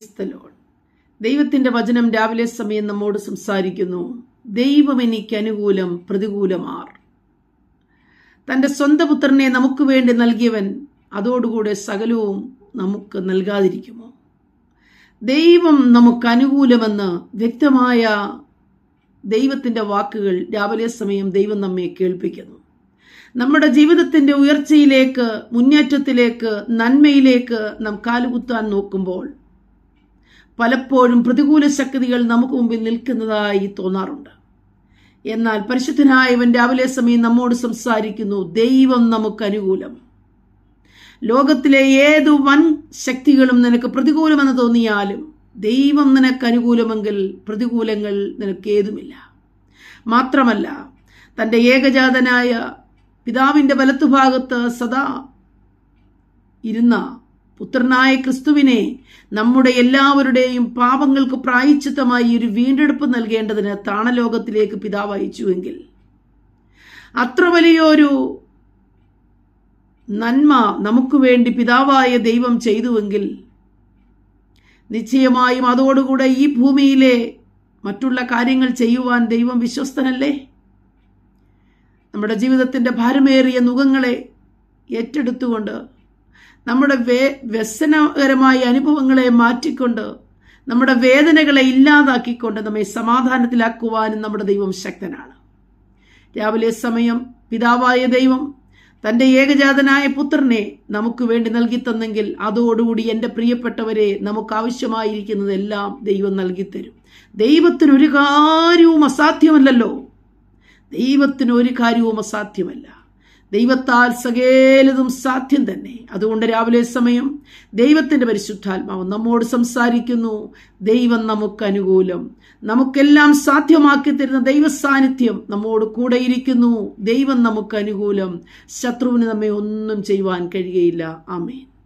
Praise the Lord. ദൈവത്തിന്റെ വചനം രാവിലെ സമയം നമ്മോട് സംസാരിക്കുന്നു. ദൈവം എനിക്ക് അനുകൂലം പ്രതികൂലമാർ. തന്റെ സ്വന്തം പുത്രനെ നമുക്ക് വേണ്ടി നൽകിയവൻ അതോടുകൂടെ സകലവും നമുക്ക് നൽകാതിരിക്കുമോ? ദൈവം നമുക്ക് അനുകൂലമെന്ന് വ്യക്തമായ ദൈവത്തിന്റെ വാക്കുകൾ രാവിലെ സമയം ദൈവം നമ്മെ കേൾപ്പിക്കുന്നു. നമ്മുടെ ജീവിതത്തിന്റെ ഉയർച്ചയിലേക്ക്, മുന്നേറ്റത്തിലേക്ക്, നന്മയിലേക്ക് നാം കാലുകുത്താൻ നോക്കുമ്പോൾ പലപ്പോഴും പ്രതികൂല ശക്തികൾ നമുക്ക് മുമ്പിൽ നിൽക്കുന്നതായി തോന്നാറുണ്ട്. എന്നാൽ പരിശുദ്ധനായവൻ രാവിലെ സമയം നമ്മോട് സംസാരിക്കുന്നു. ദൈവം നമുക്ക് അനുകൂലം. ലോകത്തിലെ ഏതു വൻ ശക്തികളും നിനക്ക് പ്രതികൂലമെന്ന് തോന്നിയാലും ദൈവം നിനക്ക് അനുകൂലമെങ്കിൽ പ്രതികൂലങ്ങൾ നിനക്ക് ഏതുമില്ല. മാത്രമല്ല, തൻ്റെ ഏകജാതനായ പിതാവിൻ്റെ വലത്തുഭാഗത്ത് സദാ ഇരുന്ന പുത്രനായ ക്രിസ്തുവിനെ നമ്മുടെ എല്ലാവരുടെയും പാപങ്ങൾക്ക് പ്രായശ്ചിത്തമായി ഒരു വീണ്ടെടുപ്പ് നൽകേണ്ടതിന് താണലോകത്തിലേക്ക് പിതാവ് അയച്ചുവെങ്കിൽ, അത്ര വലിയൊരു നന്മ നമുക്ക് വേണ്ടി പിതാവായ ദൈവം ചെയ്തുവെങ്കിൽ, നിശ്ചയമായും അതോടുകൂടെ ഈ ഭൂമിയിലെ മറ്റുള്ള കാര്യങ്ങൾ ചെയ്യുവാൻ ദൈവം വിശ്വസ്തനല്ലേ? നമ്മുടെ ജീവിതത്തിൻ്റെ ഭാരമേറിയ നുകങ്ങളെ ഏറ്റെടുത്തുകൊണ്ട്, നമ്മുടെ വ്യസനകരമായ അനുഭവങ്ങളെ മാറ്റിക്കൊണ്ട്, നമ്മുടെ വേദനകളെ ഇല്ലാതാക്കിക്കൊണ്ട് നമ്മെ സമാധാനത്തിലാക്കുവാനും നമ്മുടെ ദൈവം ശക്തനാണ്. രാവിലെ സമയം പിതാവായ ദൈവം തൻ്റെ ഏകജാതനായ പുത്രനെ നമുക്ക് വേണ്ടി നൽകി തന്നെങ്കിൽ, അതോടുകൂടി എൻ്റെ പ്രിയപ്പെട്ടവരെ നമുക്ക് ആവശ്യമായിരിക്കുന്നതെല്ലാം ദൈവം നൽകിത്തരും. ദൈവത്തിന് ഒരു കാര്യവും അസാധ്യമല്ലല്ലോ. ദൈവത്തിന് ഒരു കാര്യവും അസാധ്യമല്ല. ദൈവത്താൽ സകലതും സാധ്യം തന്നെ. അതുകൊണ്ട് രാവിലെ സമയം ദൈവത്തിൻ്റെ പരിശുദ്ധാത്മാവ് നമ്മോട് സംസാരിക്കുന്നു. ദൈവം നമുക്ക് അനുകൂലം. നമുക്കെല്ലാം സാധ്യമാക്കി തരുന്ന ദൈവ സാന്നിധ്യം നമ്മോട് കൂടെ ഇരിക്കുന്നു. ദൈവം നമുക്ക് അനുകൂലം. ശത്രുവിന് നമ്മെ ഒന്നും ചെയ്യുവാൻ കഴിയുകയില്ല. ആമേൻ.